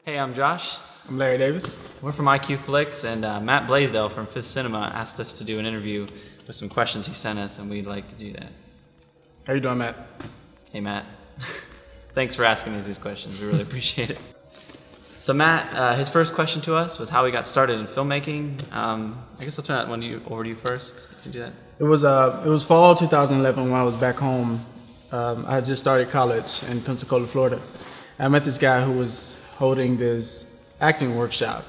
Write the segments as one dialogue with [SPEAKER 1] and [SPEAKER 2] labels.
[SPEAKER 1] Hey, I'm Josh.
[SPEAKER 2] I'm Larry Davis.
[SPEAKER 1] We're from IQ Flicks, and Matt Blaisdell from Fifth Cinema asked us to do an interview with some questions he sent us, and we'd like to do that.
[SPEAKER 2] How you doing, Matt?
[SPEAKER 1] Hey, Matt. Thanks for asking us these questions. We really appreciate it. So Matt, his first question to us was how he got started in filmmaking. I guess I'll turn that one over to you first. You can do that.
[SPEAKER 2] It was fall 2011 when I was back home. I had just started college in Pensacola, Florida. I met this guy who was holding this acting workshop.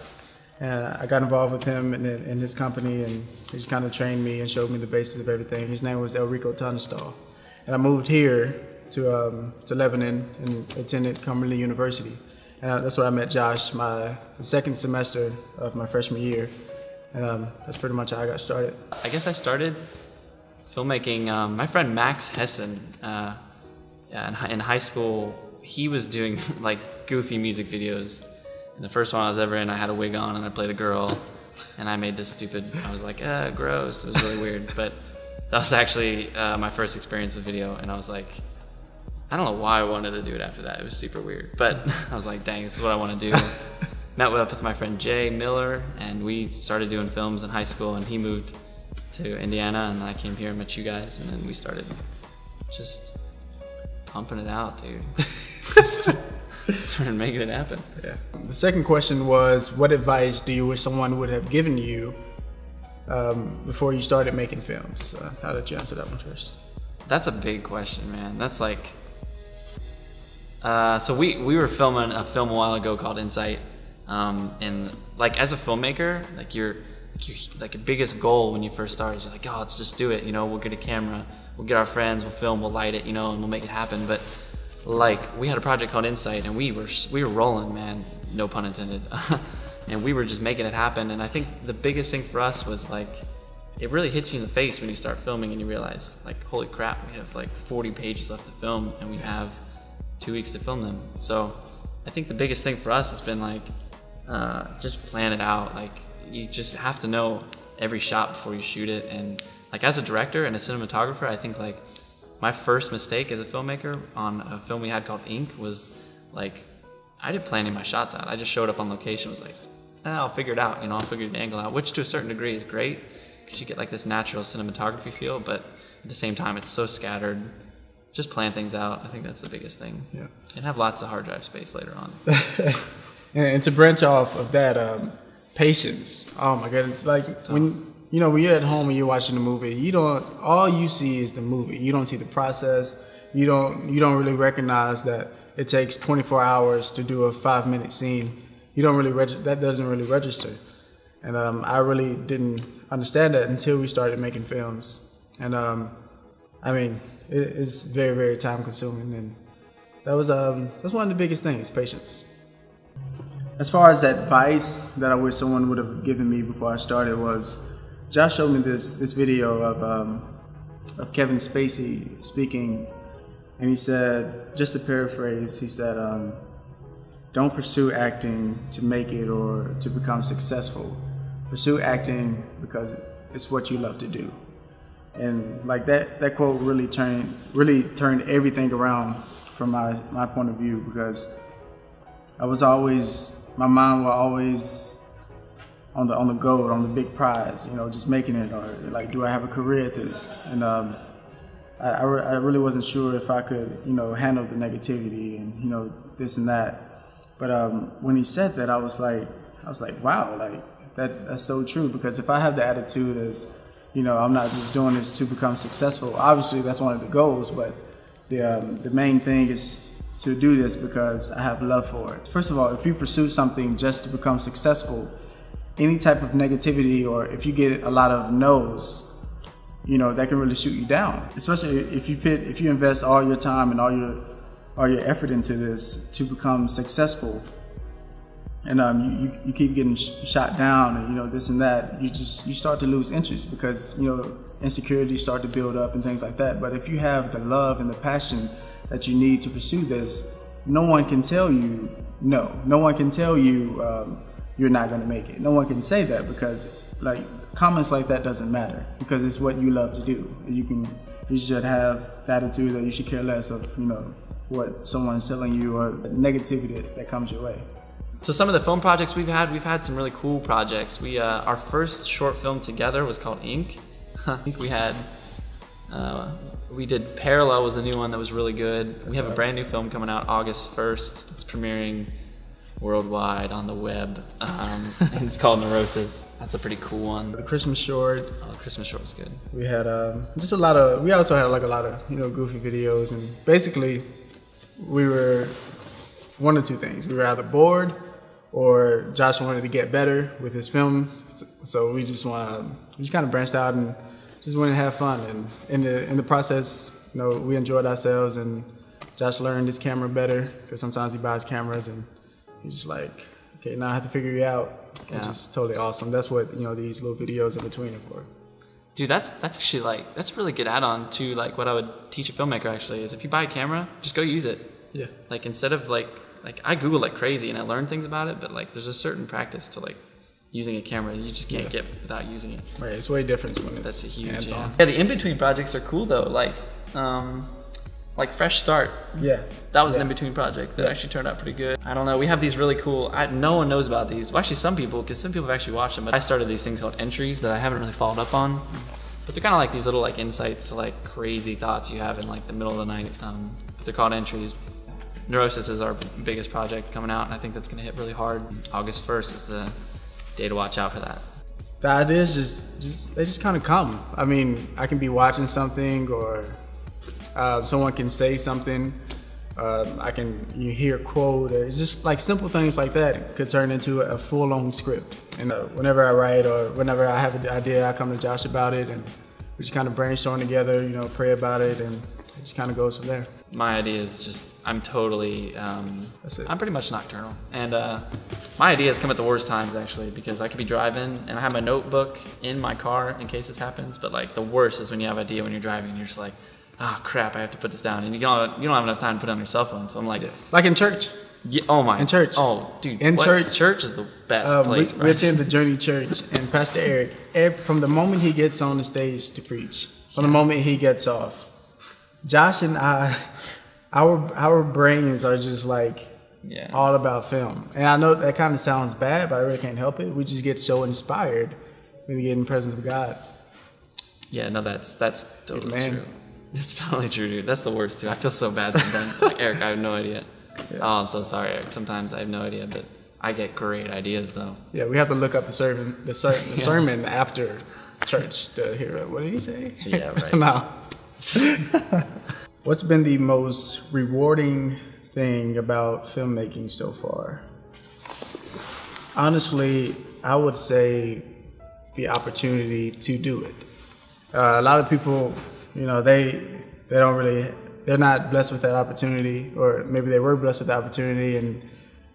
[SPEAKER 2] And I got involved with him in his company, and he just kind of trained me and showed me the basics of everything. His name was Elrico Tunstall. And I moved here to Lebanon and attended Cumberland University. And that's where I met Josh, the second semester of my freshman year. And that's pretty much how I got started.
[SPEAKER 1] I guess I started filmmaking. My friend Max Hessen, in high school, he was doing like goofy music videos. And the first one I was ever in, I had a wig on and I played a girl. And I made this stupid, I was like, gross. It was really weird. But that was actually my first experience with video. And I was like, I don't know why I wanted to do it after that. It was super weird. But I was like, dang, this is what I want to do. Met up with my friend Jay Miller, and we started doing films in high school, and he moved to Indiana, and I came here and met you guys, and then we started just pumping it out, dude. Started making it happen.
[SPEAKER 2] Yeah. The second question was, what advice do you wish someone would have given you before you started making films? How did you answer that one first?
[SPEAKER 1] That's a big question, man. That's like, so we were filming a film a while ago called Insight, and like as a filmmaker, like your biggest goal when you first start is you're like, oh, let's just do it, you know, we'll get a camera, we'll get our friends, we'll film, we'll light it, you know, and we'll make it happen. But like we had a project called Insight, and we were rolling, man, no pun intended, and we were just making it happen. And I think the biggest thing for us was like, it really hits you in the face when you start filming and you realize, like, holy crap, we have like 40 pages left to film and we have 2 weeks to film them. So I think the biggest thing for us has been like, just plan it out. Like, you just have to know every shot before you shoot it. And like as a director and a cinematographer, I think like my first mistake as a filmmaker on a film we had called Ink was like, I didn't plan any of my shots out. I just showed up on location, was like, I'll figure it out, you know, I'll figure the angle out, which to a certain degree is great, because you get like this natural cinematography feel, but at the same time it's so scattered. Just plan things out. I think that's the biggest thing. Yeah. And have lots of hard drive space later on.
[SPEAKER 2] And to branch off of that, patience. Oh my goodness! Like when you're at home and you're watching a movie, all you see is the movie. You don't see the process. You don't really recognize that it takes 24 hours to do a 5-minute scene. You don't really that doesn't really register. And I really didn't understand that until we started making films. And I mean, it's very, very time consuming, and that's one of the biggest things, patience. As far as advice that I wish someone would have given me before I started was, Josh showed me this video of Kevin Spacey speaking, and he said, just to paraphrase, he said, don't pursue acting to make it or to become successful. Pursue acting because it's what you love to do. And like that quote really turned everything around from my point of view, because my mind was always on the goal, on the big prize, you know, just making it, or like, do I have a career at this? And I really wasn't sure if I could, you know, handle the negativity and, you know, this and that. But when he said that, I was like, wow, like that's so true. Because if I have the attitude as, you know, I'm not just doing this to become successful. Obviously, that's one of the goals, but the main thing is to do this because I have love for it. First of all, if you pursue something just to become successful, any type of negativity, or if you get a lot of no's, you know, that can really shoot you down. Especially if you invest all your time and all your effort into this to become successful, and you keep getting shot down, and, you know, this and that, you start to lose interest, because, you know, insecurities start to build up and things like that. But if you have the love and the passion that you need to pursue this, no one can tell you no. No one can tell you you're not going to make it. No one can say that, because like comments like that doesn't matter, because it's what you love to do. You should have the attitude that you should care less of, you know, what someone's telling you or the negativity that comes your way.
[SPEAKER 1] So some of the film projects we've had some really cool projects. Our first short film together was called Ink. I think we did Parallel was a new one that was really good. We have a brand new film coming out August 1st. It's premiering worldwide on the web. And it's called Neurosis. That's a pretty cool one.
[SPEAKER 2] The Christmas short.
[SPEAKER 1] Oh, the Christmas short was good.
[SPEAKER 2] We had just a lot of, we also had like a lot of, goofy videos, and basically we were one of two things. We were either bored or Josh wanted to get better with his film. So we just kind of branched out and just went and have fun. And in the process, we enjoyed ourselves, and Josh learned his camera better because sometimes he buys cameras and he's just like, okay, now I have to figure you out, which is totally awesome. That's what, these little videos in between are for.
[SPEAKER 1] Dude, that's actually that's a really good add-on to what I would teach a filmmaker actually, is if you buy a camera, just go use it.
[SPEAKER 2] Yeah.
[SPEAKER 1] Instead of I Google like crazy and I learn things about it, but there's a certain practice to using a camera you just can't get without using it.
[SPEAKER 2] Right, it's way different when it's
[SPEAKER 1] That's a huge
[SPEAKER 2] hands-on.
[SPEAKER 1] Yeah, the in-between projects are cool though. Like Fresh Start.
[SPEAKER 2] Yeah.
[SPEAKER 1] That was an in-between project that actually turned out pretty good. I don't know, we have these really cool, no one knows about these. Well, actually some people, because some people have actually watched them, but I started these things called entries that I haven't really followed up on. But they're kind of like these little insights to crazy thoughts you have in the middle of the night. But they're called entries. Neurosis is our biggest project coming out, and I think that's gonna hit really hard. August 1st is the day to watch out for that.
[SPEAKER 2] The ideas they just kind of come. I mean, I can be watching something, or someone can say something. You hear a quote. It's just simple things like that could turn into a full-on script. And whenever I write or whenever I have an idea, I come to Josh about it, and we just kind of brainstorm together. Pray about it, and it just kind of goes from there.
[SPEAKER 1] My idea is just, I'm totally,
[SPEAKER 2] That's it.
[SPEAKER 1] I'm pretty much nocturnal. And my ideas come at the worst times actually, because I could be driving and I have my notebook in my car in case this happens. But the worst is when you have an idea when you're driving and you're just like, oh crap, I have to put this down. And you don't have enough time to put it on your cell phone. So I'm like,
[SPEAKER 2] like in church.
[SPEAKER 1] Yeah, oh my.
[SPEAKER 2] In church.
[SPEAKER 1] Oh, dude.
[SPEAKER 2] In church.
[SPEAKER 1] Church is the best place.
[SPEAKER 2] We attend the Journey Church, and Pastor Eric, from the moment he gets on the stage to preach, from the moment he gets off, Josh and I, our brains are just all about film. And I know that kind of sounds bad, but I really can't help it. We just get so inspired when we get in the presence of God.
[SPEAKER 1] Yeah, no, that's totally true. It's totally true, dude. That's the worst too. I feel so bad sometimes. Eric, I have no idea. Yeah. Oh, I'm so sorry, Eric. Sometimes I have no idea, but I get great ideas though. Yeah,
[SPEAKER 2] we have to look up the sermon after church to hear it. What did he say?
[SPEAKER 1] Yeah, right.
[SPEAKER 2] No. What's been the most rewarding thing about filmmaking so far? Honestly, I would say the opportunity to do it. A lot of people, they're not blessed with that opportunity, or maybe they were blessed with the opportunity and,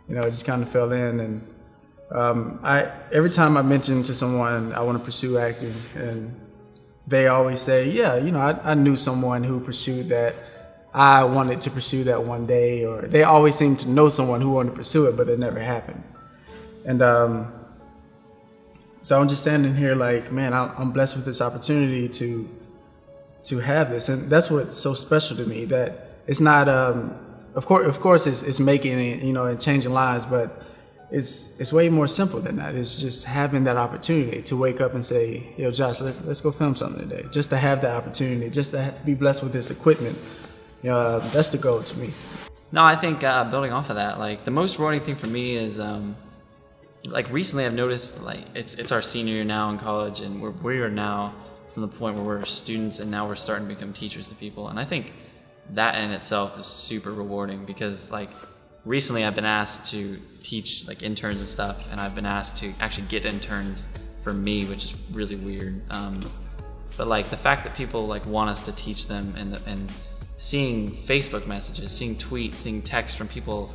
[SPEAKER 2] it just kind of fell in. And every time I mention to someone I want to pursue acting, and they always say, yeah, I knew someone who pursued that. I wanted to pursue that one day, or they always seem to know someone who wanted to pursue it, but it never happened. And so I'm just standing here man, I'm blessed with this opportunity to have this. And that's what's so special to me, that it's not, of course it's making it, and changing lives, but it's way more simple than that. It's just having that opportunity to wake up and say, yo, Josh, let's go film something today. Just to have that opportunity, just to be blessed with this equipment. That's the goal to me.
[SPEAKER 1] No, I think building off of that, the most rewarding thing for me is, recently I've noticed, it's our senior year now in college, and we are now from the point where we're students, and now we're starting to become teachers to people. And I think that in itself is super rewarding, because recently I've been asked to teach interns and stuff, and I've been asked to actually get interns for me, which is really weird. But the fact that people want us to teach them, and seeing Facebook messages, seeing tweets, seeing texts from people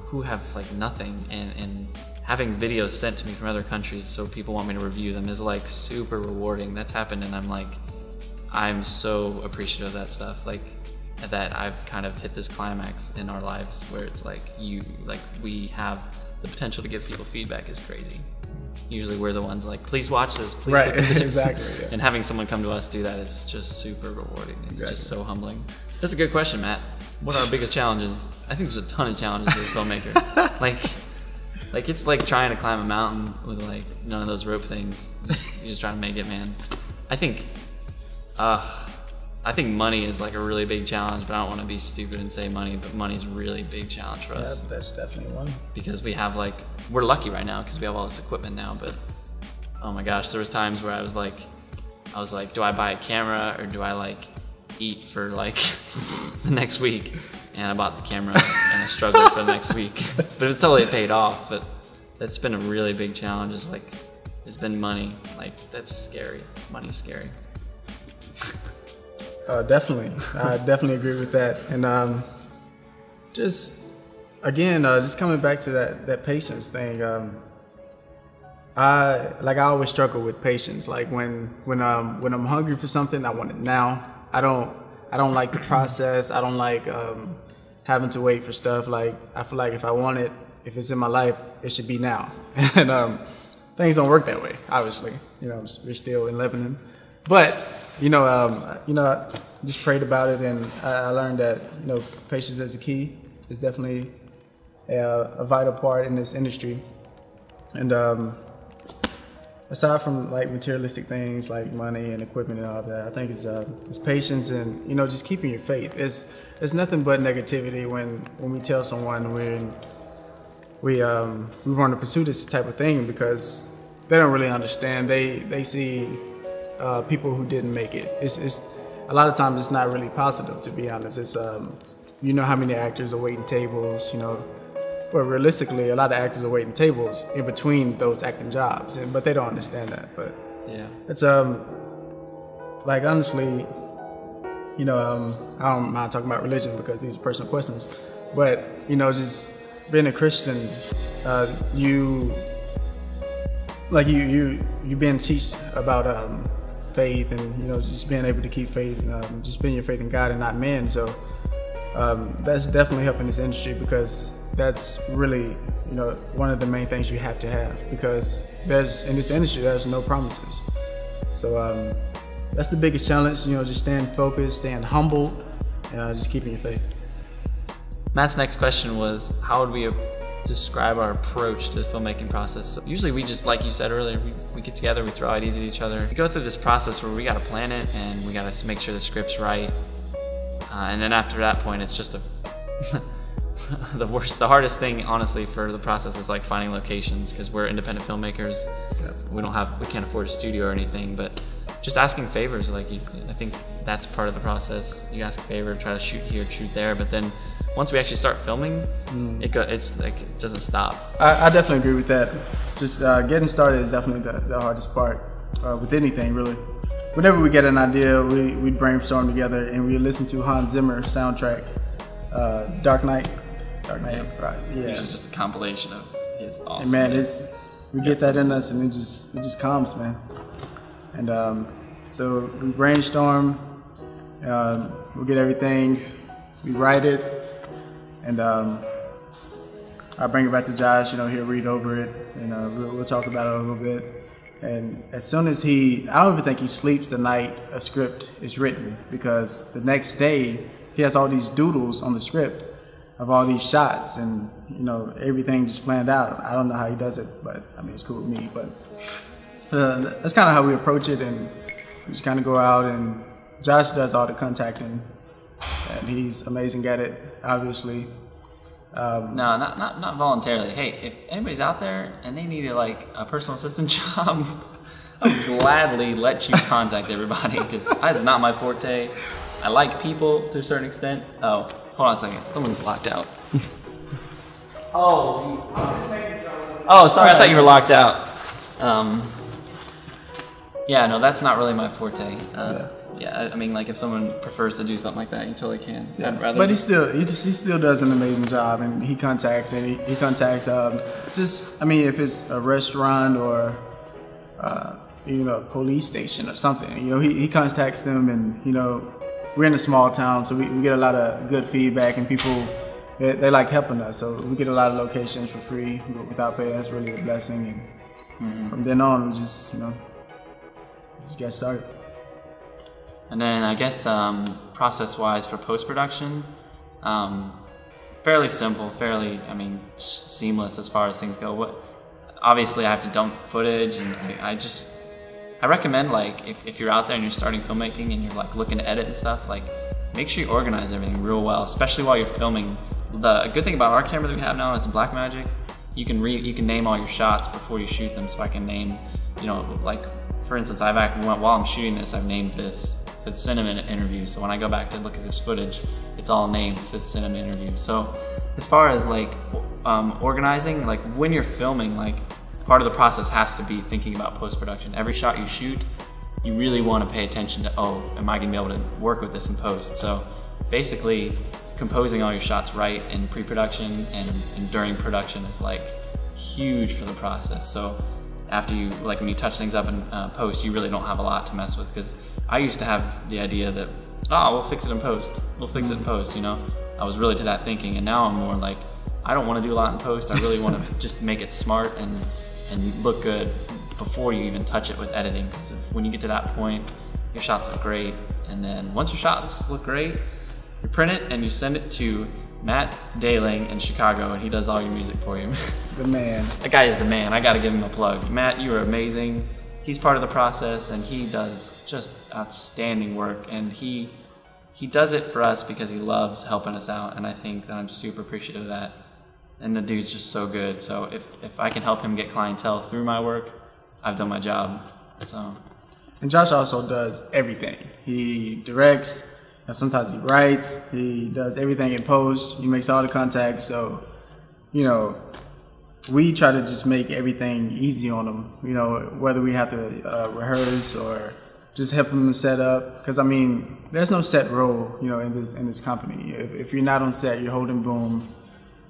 [SPEAKER 1] who have nothing, and having videos sent to me from other countries so people want me to review them is super rewarding. That's happened, and I'm so appreciative of that stuff. That I've kind of hit this climax in our lives where it's we have the potential to give people feedback is crazy. Usually we're the ones please watch this, please look at this.
[SPEAKER 2] Exactly. Yeah.
[SPEAKER 1] And having someone come to us do that is just super rewarding. It's just so humbling. That's a good question, Matt. What are our biggest challenges? I think there's a ton of challenges as a filmmaker. Like it's like trying to climb a mountain with like none of those rope things. You're just trying to make it, man. I think money is like a really big challenge, but I don't want to be stupid and say money, but money's a really big challenge for us.
[SPEAKER 2] Yeah, that's definitely one.
[SPEAKER 1] Because we have like, we're lucky right now because we have all this equipment now, but oh my gosh, there was times where I was like, do I buy a camera or do I like eat for like the next week? And I bought the camera and I struggled for the next week. But it's totally paid off, but that's been a really big challenge. It's like, it's been money. Like, that's scary. Money's scary.
[SPEAKER 2] Definitely. I definitely agree with that. And just, again, just coming back to that patience thing, I always struggle with patience. Like when I'm hungry for something, I want it now. I don't like the process. I don't like having to wait for stuff. Like I feel like if I want it, if it's in my life, it should be now. And things don't work that way, obviously. You know, we're still in Lebanon. But I just prayed about it, and I learned that patience is the key. It's definitely a vital part in this industry. And aside from like materialistic things like money and equipment and all that, I think it's patience and just keeping your faith. It's nothing but negativity when we tell someone we want to pursue this type of thing, because they don't really understand. They see people who didn't make it. It's a lot of times it's not really positive, to be honest. It's how many actors are waiting tables, But realistically, a lot of actors are waiting tables in between those acting jobs, but they don't understand that. But
[SPEAKER 1] yeah,
[SPEAKER 2] it's like honestly, I don't mind talking about religion because these are personal questions. But just being a Christian, you being teach about faith and just being able to keep faith, just being your faith in God and not man. So that's definitely helping this industry, because that's really one of the main things you have to have, because in this industry there's no promises. So that's the biggest challenge, just staying focused, staying humble, and just keeping your faith.
[SPEAKER 1] Matt's next question was, how would we describe our approach to the filmmaking process? So usually we just, like you said earlier, we get together, we throw ideas at each other. We go through this process where we got to plan it and we got to make sure the script's right. And then after that point, it's just the hardest thing, honestly, for the process is like finding locations, because we're independent filmmakers.
[SPEAKER 2] Yep.
[SPEAKER 1] We can't afford a studio or anything, but just asking favors, I think that's part of the process. You ask a favor, try to shoot here, shoot there, but then once we actually start filming, it doesn't stop.
[SPEAKER 2] I definitely agree with that. Just getting started is definitely the hardest part with anything, really. Whenever we get an idea, we brainstorm together and we listen to Hans Zimmer soundtrack, Dark Knight.
[SPEAKER 1] Yeah.
[SPEAKER 2] Right? Yeah.
[SPEAKER 1] Usually just a compilation of his awesome.
[SPEAKER 2] And man, we get that in us, and it just comes, man. And so we brainstorm, we get everything, we write it. And I bring it back to Josh, he'll read over it, and we'll talk about it a little bit. And as soon as I don't even think he sleeps the night a script is written, because the next day he has all these doodles on the script of all these shots, and everything just planned out. I don't know how he does it, but I mean, it's cool with me. But that's kind of how we approach it, and we just kind of go out, and Josh does all the contacting, and he's amazing at it, obviously.
[SPEAKER 1] No, not voluntarily. Hey, if anybody's out there and they need a personal assistant job, I'll gladly let you contact everybody, because that's not my forte. I like people to a certain extent. Oh, hold on a second. Someone's locked out. Oh, sorry. I thought you were locked out. Yeah, no, that's not really my forte. Yeah, I mean, if someone prefers to do something like that, you totally can.
[SPEAKER 2] Yeah.
[SPEAKER 1] I'd rather.
[SPEAKER 2] But he still does an amazing job, and he contacts if it's a restaurant or a police station or something, he contacts them, and we're in a small town, so we get a lot of good feedback, and people they like helping us, so we get a lot of locations for free without pay. That's really a blessing, and from then on, we just get started.
[SPEAKER 1] And then I guess process-wise for post-production, fairly simple, fairly, I mean, seamless as far as things go. Obviously I have to dump footage, and I recommend, like, if you're out there and you're starting filmmaking and you're like looking to edit and stuff, like, make sure you organize everything real well, especially while you're filming. The good thing about our camera that we have now, it's a Blackmagic. You can name all your shots before you shoot them. So I can name, you know, like, for instance, while I'm shooting this, I've named this Fifth Cinema interview. So when I go back to look at this footage, it's all named Fifth Cinema interview. So as far as like organizing, like when you're filming, like part of the process has to be thinking about post-production. Every shot you shoot, you really want to pay attention to, oh, am I gonna be able to work with this in post? So basically composing all your shots right in pre-production and during production is like huge for the process. So after you, like when you touch things up in post, you really don't have a lot to mess with, because I used to have the idea that, oh, we'll fix it in post. We'll fix it in post, you know? I was really to that thinking, and now I'm more like, I don't want to do a lot in post. I really want to just make it smart and look good before you even touch it with editing. Because when you get to that point, your shots look great. And then once your shots look great, you print it and you send it to Matt Daling in Chicago, and he does all your music for you.
[SPEAKER 2] The man.
[SPEAKER 1] That guy is the man. I got to give him a plug. Matt, you are amazing. He's part of the process, and he does just outstanding work. And he does it for us because he loves helping us out, and I think that I'm super appreciative of that. And the dude's just so good. So if I can help him get clientele through my work, I've done my job. So.
[SPEAKER 2] And Josh also does everything. He directs, and sometimes he writes. He does everything in post. He makes all the contacts. So, you know, we try to just make everything easy on him. You know, whether we have to rehearse or just help him set up. Because I mean, there's no set role, you know, in this company. If you're not on set, you're holding boom.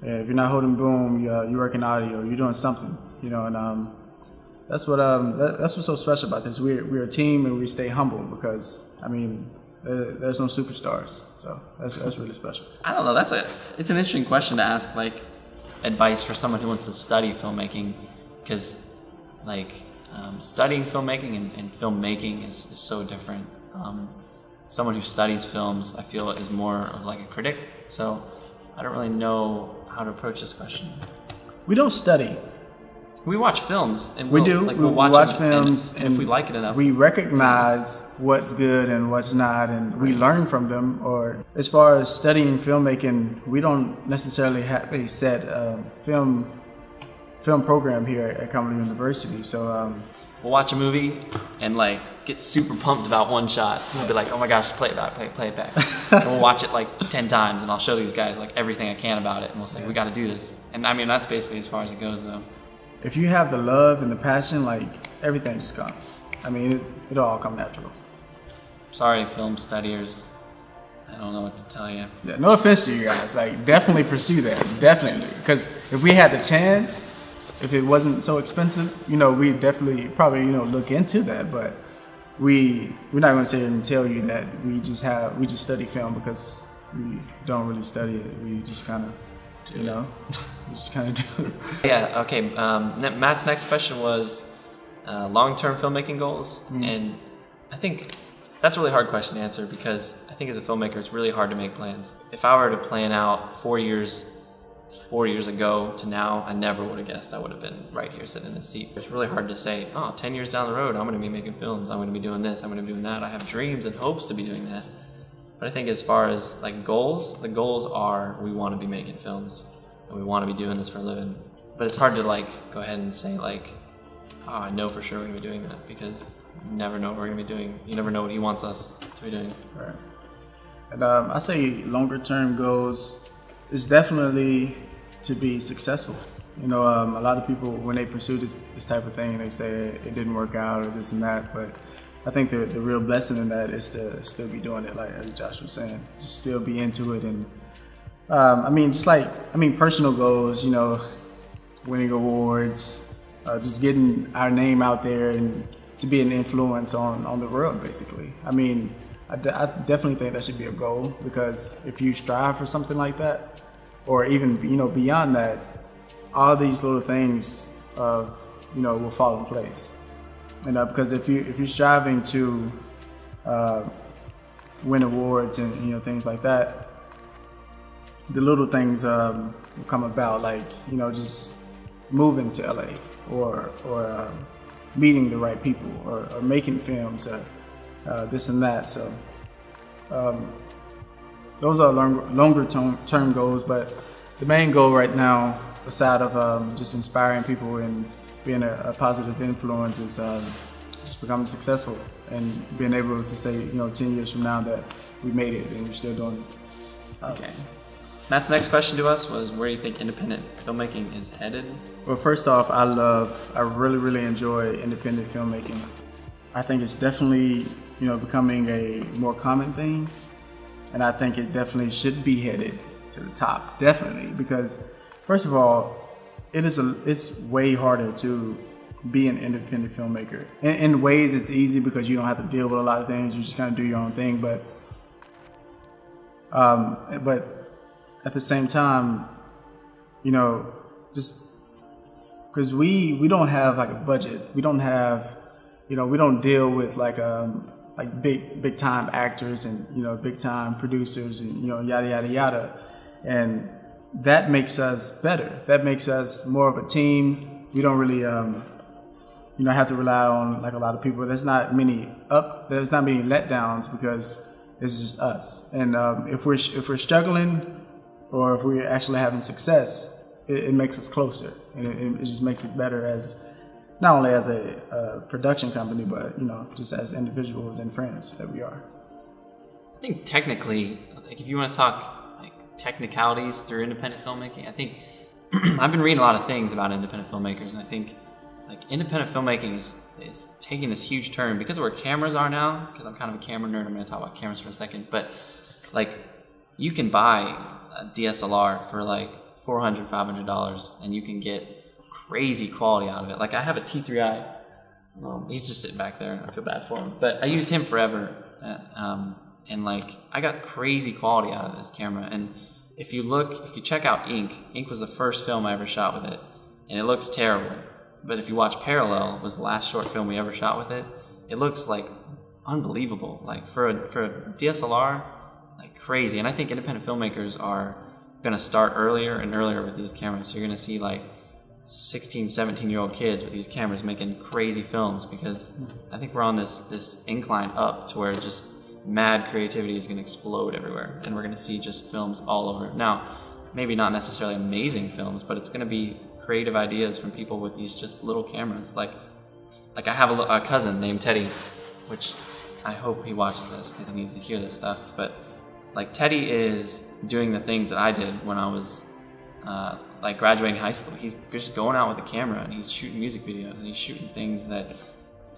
[SPEAKER 2] If you're not holding boom, you're working audio. You're doing something, you know. And that's what's so special about this. We're a team, and we stay humble because I mean, there's no superstars. So that's really special.
[SPEAKER 1] I don't know. It's an interesting question to ask, like advice for someone who wants to study filmmaking, because like studying filmmaking and filmmaking is so different. Someone who studies films, I feel, is more of like a critic. So I don't really know how to approach this question.
[SPEAKER 2] We don't study.
[SPEAKER 1] We watch films, and
[SPEAKER 2] we do.
[SPEAKER 1] Like,
[SPEAKER 2] we
[SPEAKER 1] we'll
[SPEAKER 2] watch films,
[SPEAKER 1] and if we like it enough,
[SPEAKER 2] we recognize what's good and what's not, and we learn from them. Or as far as studying filmmaking, we don't necessarily have a set film program here at Cumberland University. So
[SPEAKER 1] we'll watch a movie and like get super pumped about one shot. We'll be like, oh my gosh, play it back, play it back. And we'll watch it like 10 times, and I'll show these guys like everything I can about it, and we'll say, we got to do this. And I mean, that's basically as far as it goes, though.
[SPEAKER 2] If you have the love and the passion, like everything just comes. I mean, it'll all come natural.
[SPEAKER 1] Sorry, film studiers. I don't know what to tell you.
[SPEAKER 2] Yeah, no offense to you guys. Like, definitely pursue that. Definitely. Because if we had the chance, if it wasn't so expensive, you know, we'd definitely probably, you know, look into that. But we're not going to sit here and tell you that we just study film, because we don't really study it. We just kind of, you know, we just kind of do it.
[SPEAKER 1] Yeah, okay. Matt's next question was long-term filmmaking goals. And I think that's a really hard question to answer, because I think as a filmmaker, it's really hard to make plans. If I were to plan out 4 years ago to now, I never would have guessed I would have been right here sitting in this seat. It's really hard to say, oh, 10 years down the road, I'm going to be making films. I'm going to be doing this. I'm going to be doing that. I have dreams and hopes to be doing that. But I think as far as like goals, the goals are we want to be making films and we want to be doing this for a living. But it's hard to like go ahead and say like, oh, I know for sure we're going to be doing that, because you never know what we're going to be doing. You never know what he wants us to be doing.
[SPEAKER 2] Right. And I say longer term goals is definitely to be successful. You know, a lot of people, when they pursue this type of thing, they say it didn't work out or this and that, but I think the real blessing in that is to still be doing it, like as Josh was saying, just still be into it. And I mean, personal goals, you know, winning awards, just getting our name out there and to be an influence on the world, basically. I mean, I definitely think that should be a goal, because if you strive for something like that, or even, you know, beyond that, all these little things will fall in place. And because if you're striving to win awards and, you know, things like that, the little things will come about, like, you know, just moving to LA or meeting the right people or making films, this and that. So those are longer term goals, but the main goal right now, aside of just inspiring people and being a positive influence, is just becoming successful and being able to say, you know, 10 years from now that we made it and we're still doing it.
[SPEAKER 1] Okay. Matt's next question to us was, where do you think independent filmmaking is headed?
[SPEAKER 2] Well, first off, I really enjoy independent filmmaking. I think it's definitely, you know, becoming a more common thing, and I think it definitely should be headed to the top, definitely, because first of all, it's way harder to be an independent filmmaker. In ways, it's easy because you don't have to deal with a lot of things. You just kind of do your own thing, but at the same time, you know, just because we don't have like a budget, we don't have, you know, we don't deal with like big time actors and, you know, big time producers and, you know, yada yada yada, and that makes us better. That makes us more of a team. We don't really you know, have to rely on like a lot of people. There's not many letdowns because it's just us. And if we're struggling, or if we're actually having success, it makes us closer, and it just makes it better as not only as a production company, but, you know, just as individuals and friends that we are.
[SPEAKER 1] I think technically, like if you want to talk like technicalities through independent filmmaking, I think I've been reading a lot of things about independent filmmakers, and I think like independent filmmaking is taking this huge turn because of where cameras are now. Because I'm kind of a camera nerd, I'm going to talk about cameras for a second, but like you can buy a DSLR for like $400, $500, and you can get crazy quality out of it. Like I have a T3i. He's just sitting back there. I feel bad for him, but I used him forever, and like I got crazy quality out of this camera. And if you check out Ink was the first film I ever shot with it, and it looks terrible. But if you watch Parallel, was the last short film we ever shot with it. It looks like unbelievable. Like for a DSLR. Like crazy. And I think independent filmmakers are going to start earlier and earlier with these cameras. So you're going to see like 16, 17-year-old kids with these cameras making crazy films, because I think we're on this incline up to where just mad creativity is going to explode everywhere, and we're going to see just films all over. Now, maybe not necessarily amazing films, but it's going to be creative ideas from people with these just little cameras. Like I have a cousin named Teddy, which I hope he watches this because he needs to hear this stuff, but like Teddy is doing the things that I did when I was like graduating high school. He's just going out with a camera and he's shooting music videos and he's shooting things that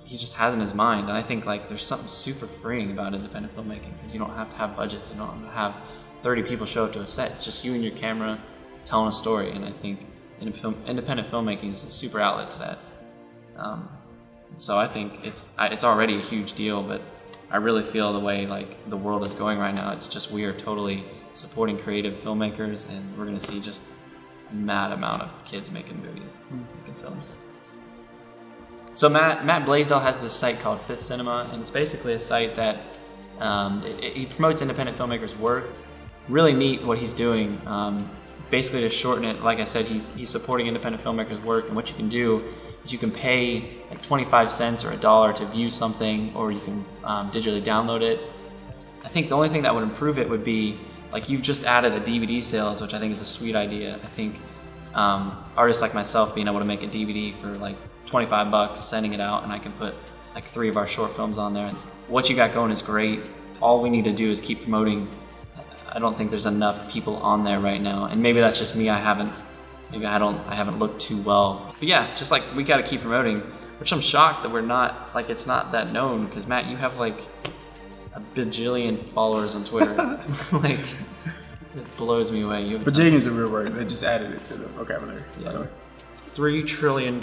[SPEAKER 1] he just has in his mind. And I think like there's something super freeing about independent filmmaking, because you don't have to have budgets, you don't have to have 30 people show up to a set. It's just you and your camera telling a story. And I think independent filmmaking is a super outlet to that. So I think it's already a huge deal, but I really feel the way like the world is going right now, it's just we are totally supporting creative filmmakers, and we're going to see just a mad amount of kids making movies, making films. So Matt Blaisdell has this site called Fifth Cinema, and it's basically a site that he promotes independent filmmakers' work. Really neat what he's doing. Basically, to shorten it, like I said, he's supporting independent filmmakers' work, and what you can do is you can pay like 25 cents or $1 to view something, or you can digitally download it. I think the only thing that would improve it would be, like you've just added the DVD sales, which I think is a sweet idea. I think artists like myself being able to make a DVD for like 25 bucks, sending it out, and I can put like 3 of our short films on there. What you got going is great. All we need to do is keep promoting. I don't think there's enough people on there right now, and maybe that's just me. I haven't looked too well. But yeah, just like we got to keep promoting, which I'm shocked that we're not, like it's not that known, because Matt, you have like a bajillion followers on Twitter. Like it blows me away.
[SPEAKER 2] Bajillion is a real word. They just added it to the vocabulary.
[SPEAKER 1] Yeah. $3 trillion.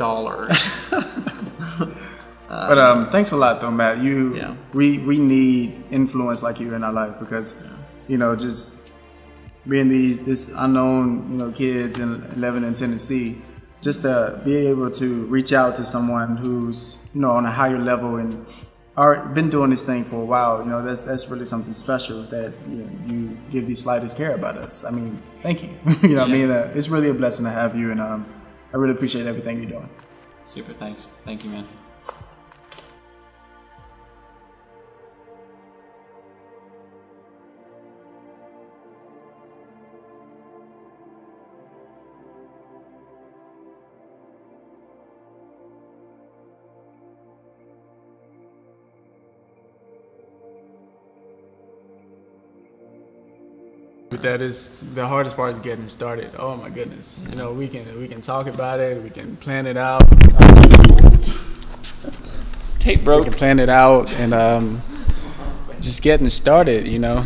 [SPEAKER 2] But thanks a lot though, Matt. We need influence like you in our life, because you know, just being this unknown, you know, kids and living in Tennessee, just to be able to reach out to someone who's, you know, on a higher level and been doing this thing for a while, you know, that's really something special that you give the slightest care about us. I mean, thank you. You know what I mean? It's really a blessing to have you, and I really appreciate everything you're doing.
[SPEAKER 1] Super, thanks. Thank you, man.
[SPEAKER 2] But that is the hardest part, is getting started. Oh my goodness. You know, we can talk about it, we can plan it out.
[SPEAKER 1] Tape broke.
[SPEAKER 2] We can plan it out, and just getting started, you know.